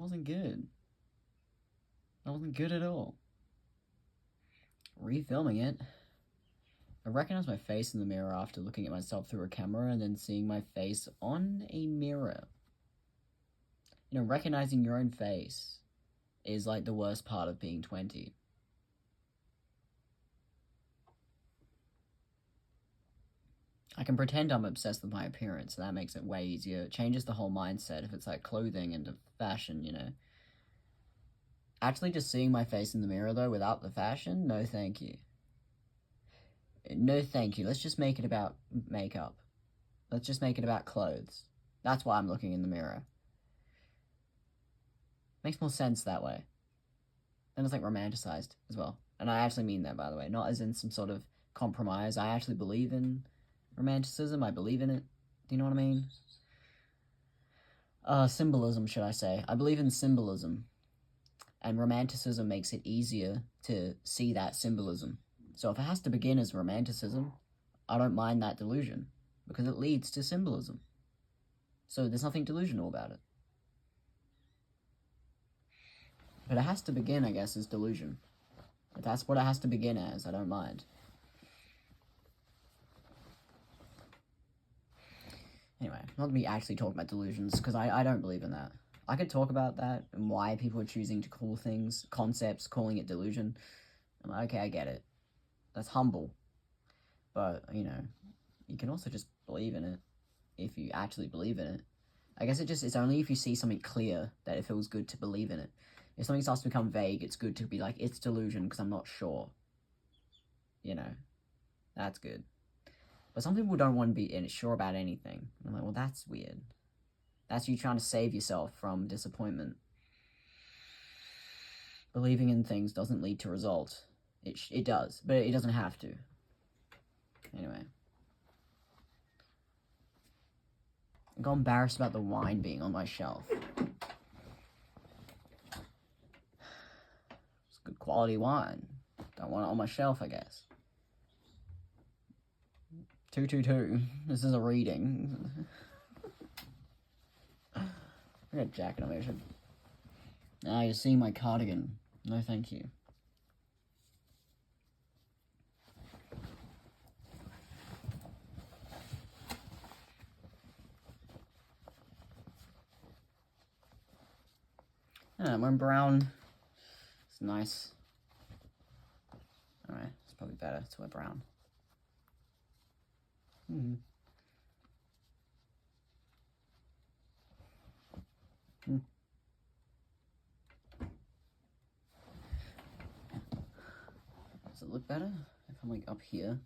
wasn't good. That wasn't good at all. Refilming it. I recognized my face in the mirror after looking at myself through a camera and then seeing my face on a mirror. You know, recognizing your own face is like the worst part of being 20. I can pretend I'm obsessed with my appearance, and that makes it way easier. It changes the whole mindset if it's like clothing and fashion, you know. Actually just seeing my face in the mirror, though, without the fashion, no thank you. No thank you. Let's just make it about makeup. Let's just make it about clothes. That's why I'm looking in the mirror. Makes more sense that way. And it's like romanticized as well. And I actually mean that, by the way. Not as in some sort of compromise. I actually believe in romanticism. I believe in it. Do you know what I mean? Symbolism, should I say. I believe in symbolism. And romanticism makes it easier to see that symbolism. So if it has to begin as romanticism, I don't mind that delusion, because it leads to symbolism. So there's nothing delusional about it. But it has to begin, I guess, as delusion. If that's what it has to begin as, I don't mind. Anyway, not to be actually talking about delusions, because I don't believe in that. I could talk about that, and why people are choosing to call things, concepts, calling it delusion. I'm like, okay, I get it. That's humble. But, you know, you can also just believe in it, if you actually believe in it. I guess it's only if you see something clear that it feels good to believe in it. If something starts to become vague, it's good to be like, it's delusion, because I'm not sure. You know, that's good. But some people don't want to be sure about anything. I'm like, well, that's weird. That's you trying to save yourself from disappointment. Believing in things doesn't lead to results. It does, but it doesn't have to. Anyway. I got embarrassed about the wine being on my shelf. It's good quality wine. Don't want it on my shelf, I guess. 222. This is a reading. I got a jacket on me. Ah, you're seeing my cardigan. No, thank you. Yeah, I'm wearing brown. It's nice. Alright, it's probably better to wear brown. Does it look better if I'm like up here? Am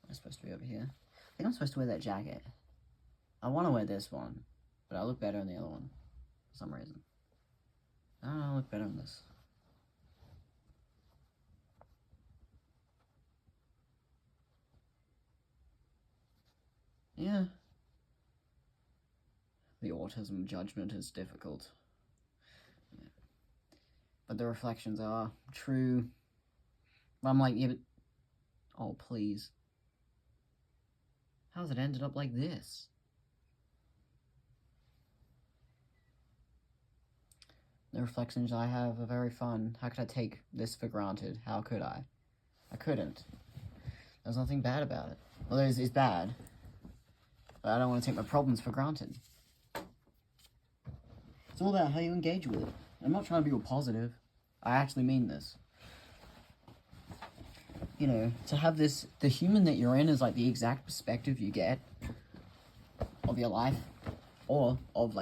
I supposed to be over here? I think I'm supposed to wear that jacket. I want to wear this one, but I look better in the other one for some reason. I don't know, I look better in this. Yeah. The autism judgment is difficult. Yeah. But the reflections are true. But I'm like, yeah, but... Oh, please. How's it ended up like this? The reflections I have are very fun. How could I take this for granted? How could I? I couldn't. There's nothing bad about it. Well, it's bad. But I don't want to take my problems for granted. It's all about how you engage with it. I'm not trying to be all positive. I actually mean this. You know, to have this, the human that you're in is like the exact perspective you get of your life, or of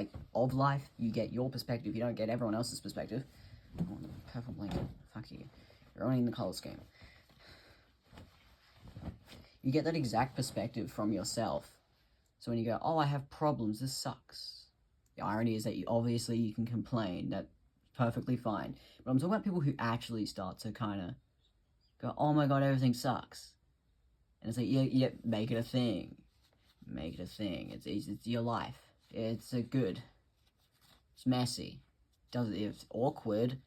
life. You get your perspective, you don't get everyone else's perspective. Oh, purple blanket, fuck you. You're only in the color scheme. You get that exact perspective from yourself. So when you go, oh, I have problems, this sucks. The irony is that you can complain, that's perfectly fine. But I'm talking about people who actually start to kind of go, oh my god, everything sucks. And it's like, yeah, make it a thing. Make it a thing. It's your life. It's good. It's messy. It's awkward.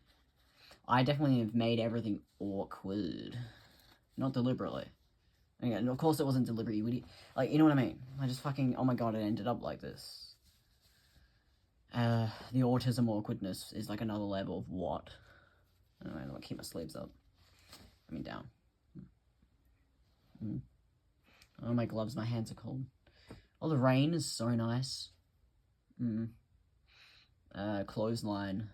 I definitely have made everything awkward. Not deliberately. Again, of course it wasn't deliberate, you idiot. Like, you know what I mean? I just fucking, oh my god, it ended up like this. The autism awkwardness is like another level of what? Anyway, I'm gonna keep my sleeves up. I mean, down. Oh, my gloves, my hands are cold. Oh, the rain is so nice. Clothesline.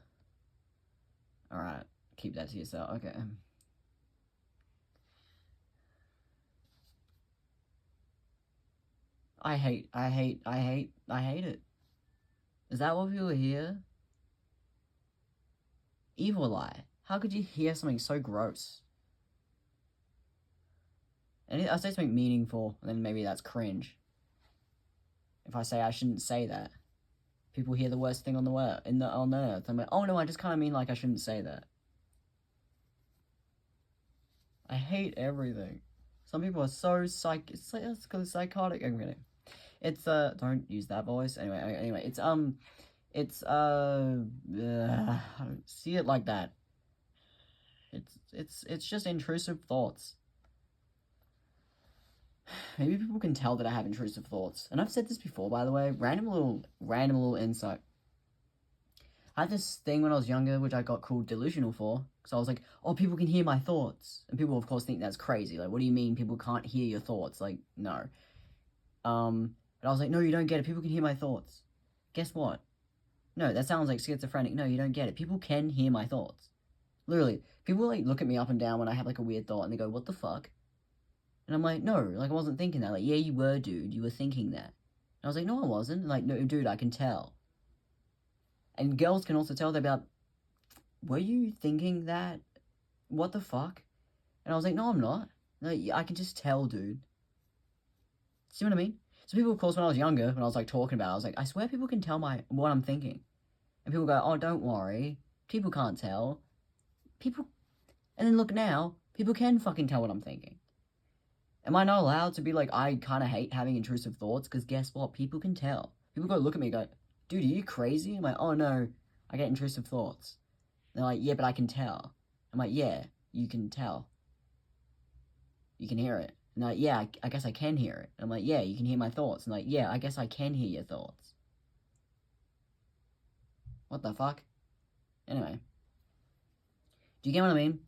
Alright, keep that to yourself. Okay. I hate it. Is that what people hear? Evil Eye. How could you hear something so gross? And I say something meaningful, and then maybe that's cringe. If I say I shouldn't say that, people hear the worst thing on earth. I'm like, oh no, I just kind of mean like I shouldn't say that. I hate everything. Some people are so it's called psychotic. It's don't use that voice. Anyway, it's I don't see it like that. It's just intrusive thoughts. Maybe people can tell that I have intrusive thoughts. And I've said this before, by the way. Random little insight. I had this thing when I was younger, which I got called delusional for. Because I was like, oh, people can hear my thoughts. And people, of course, think that's crazy. Like, what do you mean people can't hear your thoughts? Like, no. But I was like, no, you don't get it. People can hear my thoughts. Guess what? No, that sounds like schizophrenic. No, you don't get it. People can hear my thoughts. Literally. People, like, look at me up and down when I have, like, a weird thought. And they go, what the fuck? And I'm like, no, like, I wasn't thinking that. Like, yeah, you were, dude. You were thinking that. And I was like, no, I wasn't. And like, no, dude, I can tell. And girls can also tell. They're about, were you thinking that? What the fuck? And I was like, no, I'm not. Like, I can just tell, dude. See what I mean? So people, of course, when I was younger, when I was, like, talking about it, I was like, I swear people can tell what I'm thinking. And people go, oh, don't worry. People can't tell. People... And then look now, people can fucking tell what I'm thinking. Am I not allowed to be like, I kind of hate having intrusive thoughts? Because guess what? People can tell. People go look at me and go, dude, are you crazy? I'm like, oh no, I get intrusive thoughts. And they're like, yeah, but I can tell. I'm like, yeah, you can tell. You can hear it. And they're like, yeah, I guess I can hear it. I'm like, yeah, you can hear my thoughts. And like, yeah, I guess I can hear your thoughts. What the fuck? Anyway. Do you get what I mean?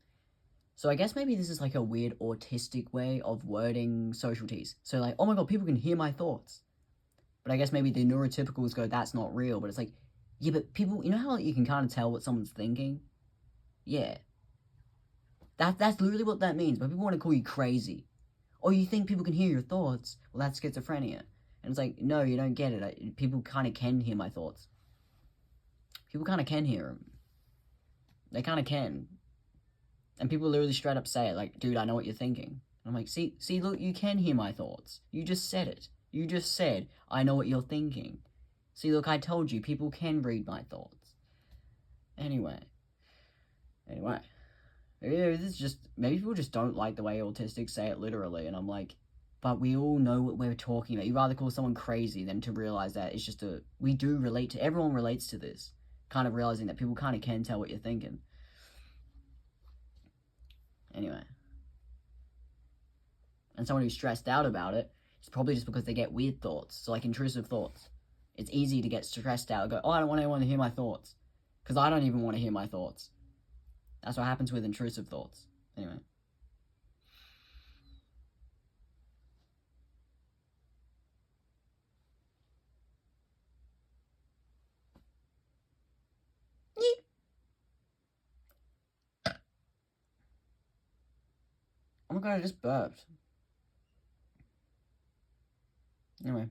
So I guess maybe this is like a weird autistic way of wording socialties. So like, oh my god, people can hear my thoughts. But I guess maybe the neurotypicals go, that's not real. But it's like, yeah, but people, you know how like, you can kind of tell what someone's thinking? Yeah. That's literally what that means. But people want to call you crazy. Oh, you think people can hear your thoughts? Well, that's schizophrenia. And it's like, no, you don't get it. People kind of can hear my thoughts. People kind of can hear them. They kind of can. And people literally straight up say it, like, dude, I know what you're thinking. I'm like, see, look, you can hear my thoughts. You just said it. You just said, I know what you're thinking. See, look, I told you, people can read my thoughts. Anyway. Maybe people just don't like the way autistics say it literally, and I'm like, but we all know what we're talking about. You'd rather call someone crazy than to realize that it's just we do relate to, everyone relates to this. Kind of realizing that people kind of can tell what you're thinking. Anyway. And someone who's stressed out about it, it's probably just because they get weird thoughts. So, like, intrusive thoughts. It's easy to get stressed out and go, oh, I don't want anyone to hear my thoughts. Because I don't even want to hear my thoughts. That's what happens with intrusive thoughts. Anyway. Oh my god, I just burped. Anyway.